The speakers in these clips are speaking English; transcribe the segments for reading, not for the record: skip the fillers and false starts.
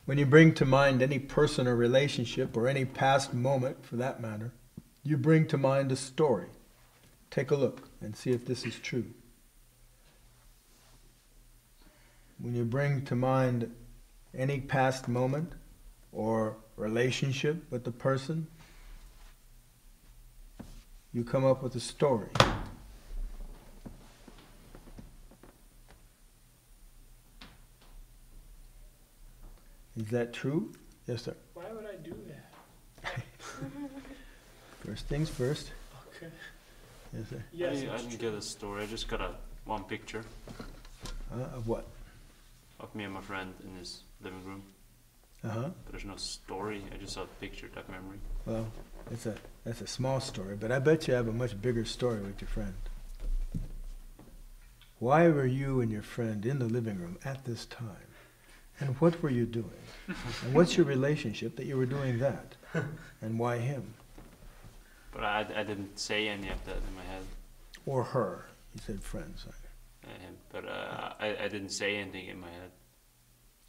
When you bring to mind any person or relationship, or any past moment for that matter, you bring to mind a story. Take a look and see if this is true. When you bring to mind any past moment or relationship with the person, you come up with a story. Is that true? Yes, sir. Why would I do that? First things first. Okay. Yes, sir. Yes, I didn't get a story. I just got one picture Of what? of me and my friend in his living room. Uh-huh. But there's no story. I just saw a picture, that memory. Well, that's a small story, but I bet you have a much bigger story with your friend. Why were you and your friend in the living room at this time? And what were you doing? And what's your relationship that you were doing that? And why him? But I didn't say any of that in my head. Or her? You said friends. But I didn't say anything in my head.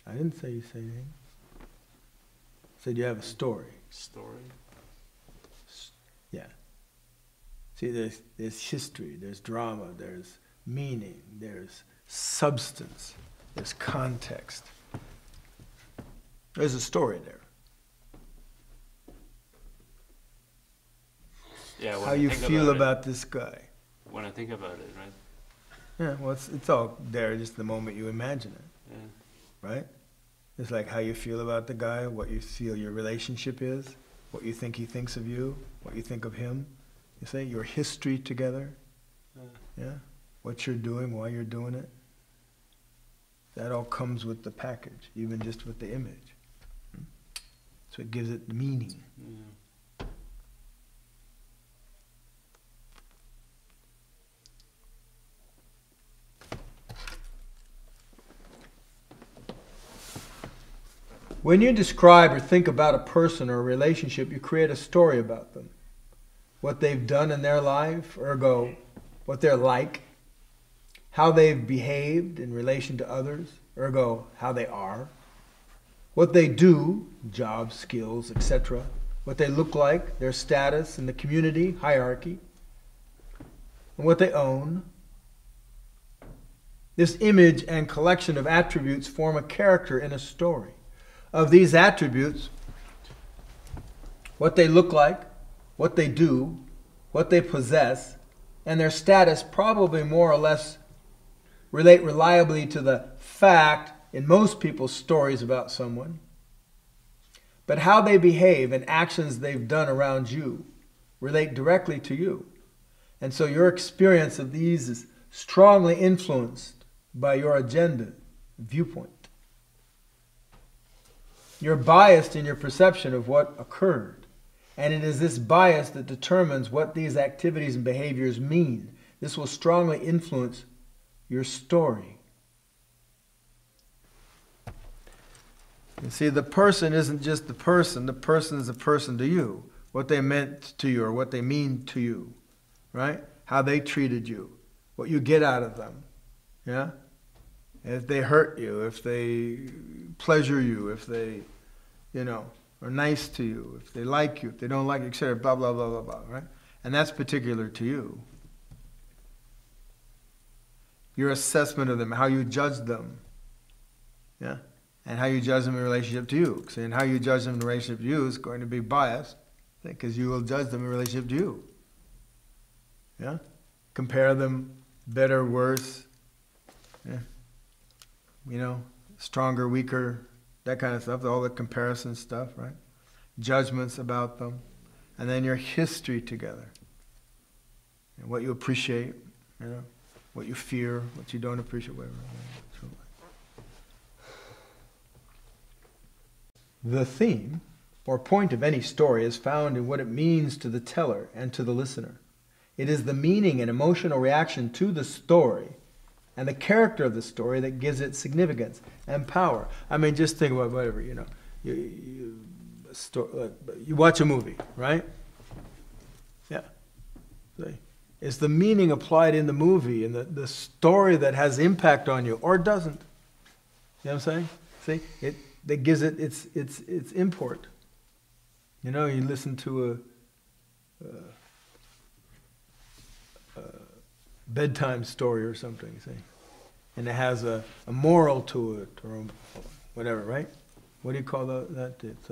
I didn't say you say anything. I said you have a story. Story? Yeah. See, there's history, there's drama, there's meaning, there's substance, there's context. There's a story there. Yeah. How you feel about this guy. When I think about it, right? Yeah, well, it's all there just the moment you imagine it. Yeah. Right? It's like how you feel about the guy, what you feel your relationship is, what you think he thinks of you, what you think of him. You say your history together. Yeah? What you're doing, why you're doing it. That all comes with the package, even just with the image. So it gives it meaning. Yeah. When you describe or think about a person or a relationship, you create a story about them. What they've done in their life, ergo, what they're like, how they've behaved in relation to others, ergo, how they are, what they do, jobs, skills, etc., what they look like, their status in the community, hierarchy, and what they own. This image and collection of attributes form a character in a story. Of these attributes, what they look like, what they do, what they possess, and their status probably more or less relate reliably to the fact in most people's stories about someone. But how they behave and actions they've done around you relate directly to you. And so your experience of these is strongly influenced by your agenda, viewpoint. You're biased in your perception of what occurred. And it is this bias that determines what these activities and behaviors mean. This will strongly influence your story. You see, the person isn't just the person is a person to you. What they meant to you or what they mean to you, right? How they treated you, what you get out of them, yeah? If they hurt you, if they pleasure you, if they, are nice to you, if they like you, if they don't like you, etc., blah, blah, blah, blah, blah, right? And that's particular to you. Your assessment of them, how you judge them, yeah? And how you judge them in relationship to you. And how you judge them in relationship to you is going to be biased, because you will judge them in relationship to you. Yeah? Compare them, better, worse, yeah? Stronger, weaker, that kind of stuff, all the comparison stuff, right? Judgments about them. And then your history together. And what you appreciate, what you fear, what you don't appreciate, whatever. The theme or point of any story is found in what it means to the teller and to the listener. It is the meaning and emotional reaction to the story and the character of the story that gives it significance and power. I mean, just think about whatever, you watch a movie, right? Yeah. It's the meaning applied in the movie and the story that has impact on you, or doesn't. You know what I'm saying? See, that gives it its import. You know, you listen to a bedtime story or something, say, and it has a moral to it, or whatever, right? What do you call that? It's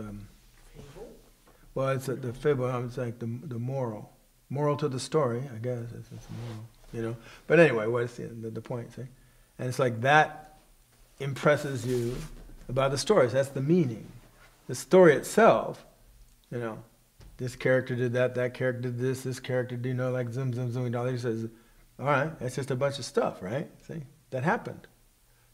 well, it's the fable. It's like the moral to the story, I guess. It's moral, you know. But anyway, what's the point? See, and it's like that impresses you about the stories. That's the meaning. The story itself, you know, this character did that, that character did this character did, you know, like zoom, zoom, zoom, and all. He says, all right, that's just a bunch of stuff, right? See, that happened.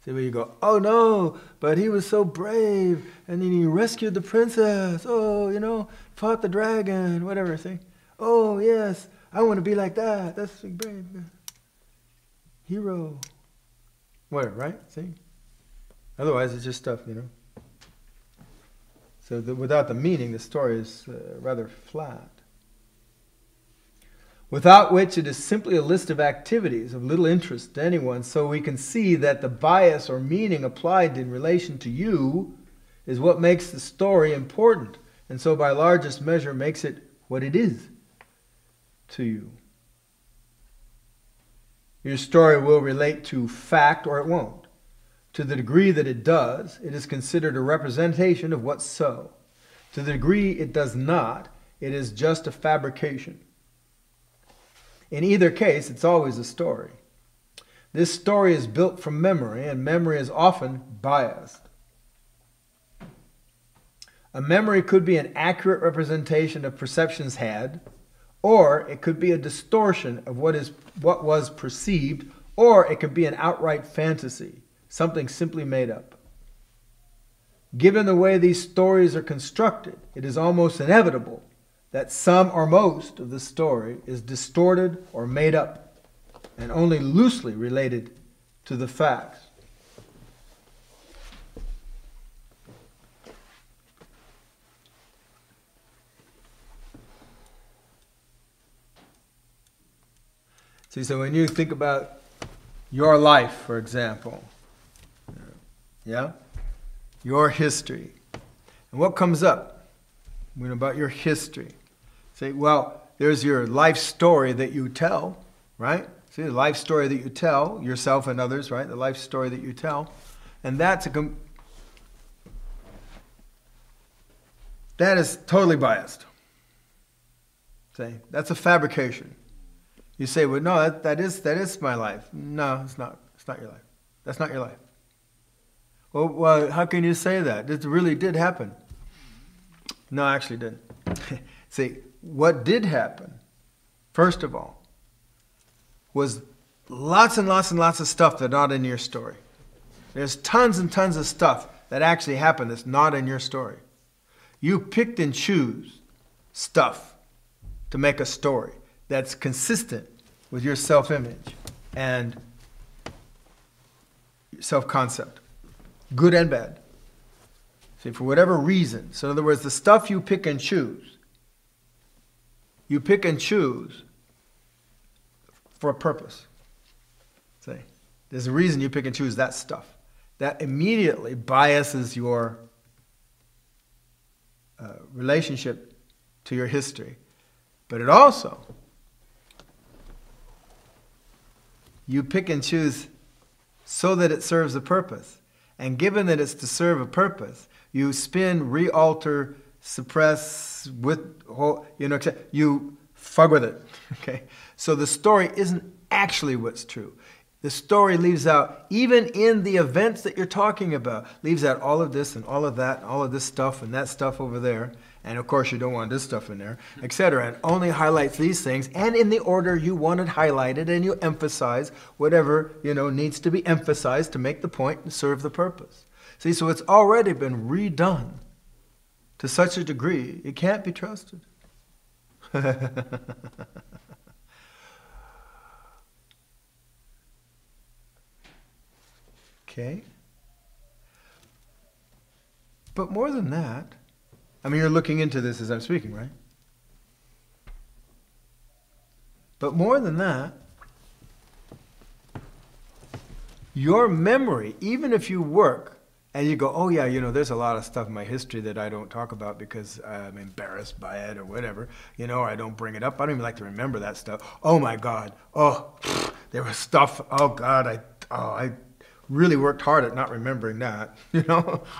See, where you go, oh no, but he was so brave, and then he rescued the princess, oh, you know, fought the dragon, whatever, see? Oh, yes, I want to be like that, that's brave. Hero. Whatever, right? See? Otherwise, it's just stuff, you know. So without the meaning, the story is rather flat. Without which it is simply a list of activities of little interest to anyone, so we can see that the bias or meaning applied in relation to you is what makes the story important, and so by largest measure makes it what it is to you. Your story will relate to fact or it won't. To the degree that it does, it is considered a representation of what's so. To the degree it does not, it is just a fabrication. In either case, it's always a story. This story is built from memory, and memory is often biased. A memory could be an accurate representation of perceptions had, or it could be a distortion of what was perceived, or it could be an outright fantasy, something simply made up. Given the way these stories are constructed, it is almost inevitable that some or most of the story is distorted or made up and only loosely related to the facts. See, so when you think about your life, for example, yeah, your history, and what comes up about your history? Say, well, there's your life story that you tell, right? See, the life story that you tell, yourself and others, right? The life story that you tell. And that is totally biased. Say, that's a fabrication. You say, well, no, that is my life. No, it's not. It's not your life. That's not your life. Well, how can you say that? It really did happen. No, it actually didn't. See, what did happen, first of all, was lots and lots and lots of stuff that's not in your story. There's tons and tons of stuff that actually happened that's not in your story. You picked and choose stuff to make a story that's consistent with your self-image and self-concept, good and bad. See, for whatever reason. So in other words, the stuff you pick and choose for a purpose. See, there's a reason you pick and choose that stuff. That immediately biases your relationship to your history. But it also, you pick and choose so that it serves a purpose. And given that it's to serve a purpose, you spin, re-alter, suppress, you fug with it. Okay? So the story isn't actually what's true. The story leaves out, even in the events that you're talking about, leaves out all of this and all of that, and all of this stuff and that stuff over there. And of course you don't want this stuff in there, etc. And only highlights these things, and in the order you want it highlighted, and you emphasize whatever needs to be emphasized to make the point and serve the purpose. See, so it's already been redone to such a degree, it can't be trusted. Okay? But more than that, I mean, you're looking into this as I'm speaking, right? But more than that, your memory, even if you work And you go, oh yeah, there's a lot of stuff in my history that I don't talk about because I'm embarrassed by it or whatever, or I don't bring it up. I don't even like to remember that stuff. Oh my God, there was stuff, oh God, I really worked hard at not remembering that,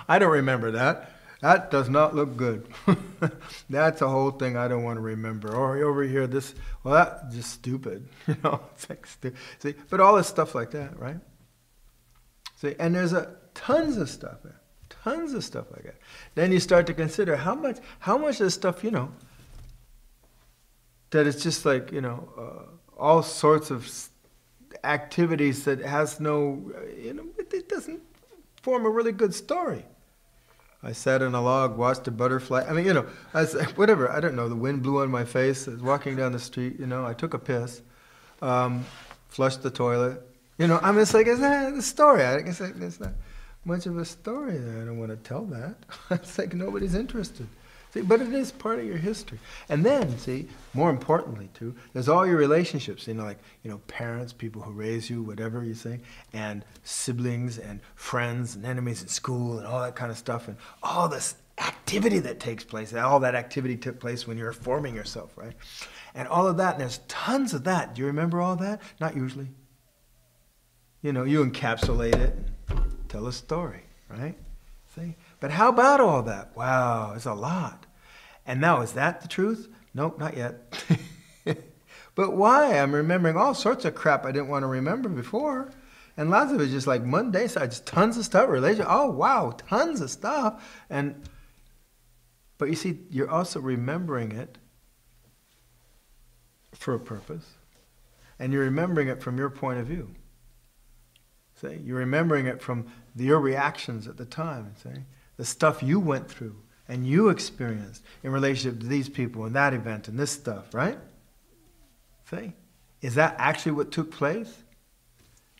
I don't remember that. That does not look good. That's a whole thing I don't want to remember. Or over here, that's just stupid, it's like see, but all this stuff like that, right? See, and there's tons of stuff there. Tons of stuff like that. Then you start to consider how much of this stuff, that it's just like, all sorts of activities that has no, it doesn't form a really good story. I sat on a log, watched a butterfly. I mean, I was like, whatever, I don't know, the wind blew on my face. I was walking down the street, I took a piss, flushed the toilet. I'm just like, it's not a story. I guess it's not much of a story there. I don't want to tell that. It's like nobody's interested. See, but it is part of your history. And then, see, more importantly too, there's all your relationships, parents, people who raise you, whatever you say, and siblings and friends and enemies in school and all that kind of stuff, and all this activity that takes place. All that activity took place when you were forming yourself, right? And all of that, and there's tons of that. Do you remember all that? Not usually. You encapsulate it and tell a story, right? See? But how about all that? Wow, it's a lot. And now, is that the truth? Nope, not yet. But why? I'm remembering all sorts of crap I didn't want to remember before. And lots of it is just like mundane stuff, just tons of stuff, religion. Oh, wow, tons of stuff. But you see, you're also remembering it for a purpose. And you're remembering it from your point of view. See? You're remembering it from your reactions at the time. See? The stuff you went through and you experienced in relationship to these people and that event and this stuff, right? See? Is that actually what took place?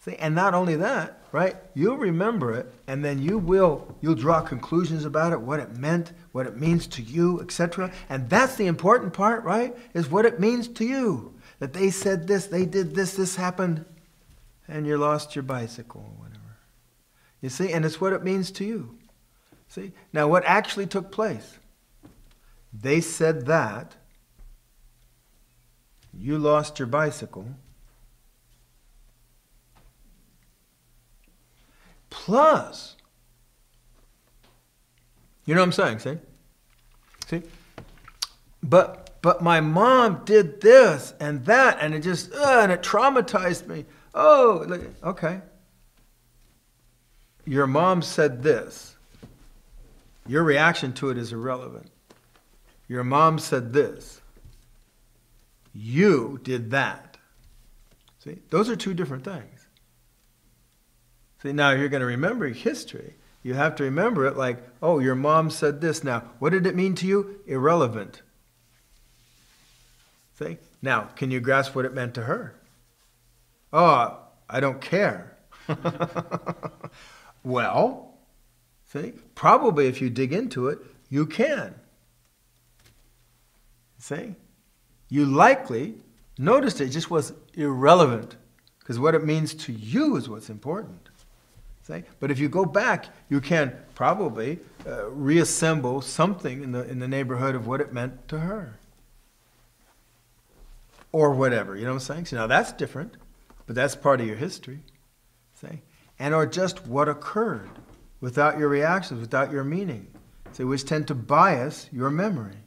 See? And not only that, right? You'll remember it, and then you'll draw conclusions about it, what it meant, what it means to you, etc. And that's the important part, right? Is what it means to you. That they said this, they did this happened, and you lost your bicycle or whatever. You see? And it's what it means to you. See? Now, what actually took place? They said that. You lost your bicycle. Plus, you know what I'm saying? See? But my mom did this and that, and it just, and it traumatized me. Oh, okay. Your mom said this. Your reaction to it is irrelevant. Your mom said this. You did that. See, those are two different things. See, now you're going to remember history. You have to remember it like, oh, your mom said this. Now, what did it mean to you? Irrelevant. See? Now, can you grasp what it meant to her? Oh, I don't care. Well, see, probably if you dig into it, you can. See? You likely noticed it just was irrelevant because what it means to you is what's important. See? But if you go back, you can probably reassemble something in the neighborhood of what it meant to her. Or whatever, you know what I'm saying? So now that's different, but that's part of your history. See? And or just what occurred without your reactions, without your meaning. See, which tend to bias your memory.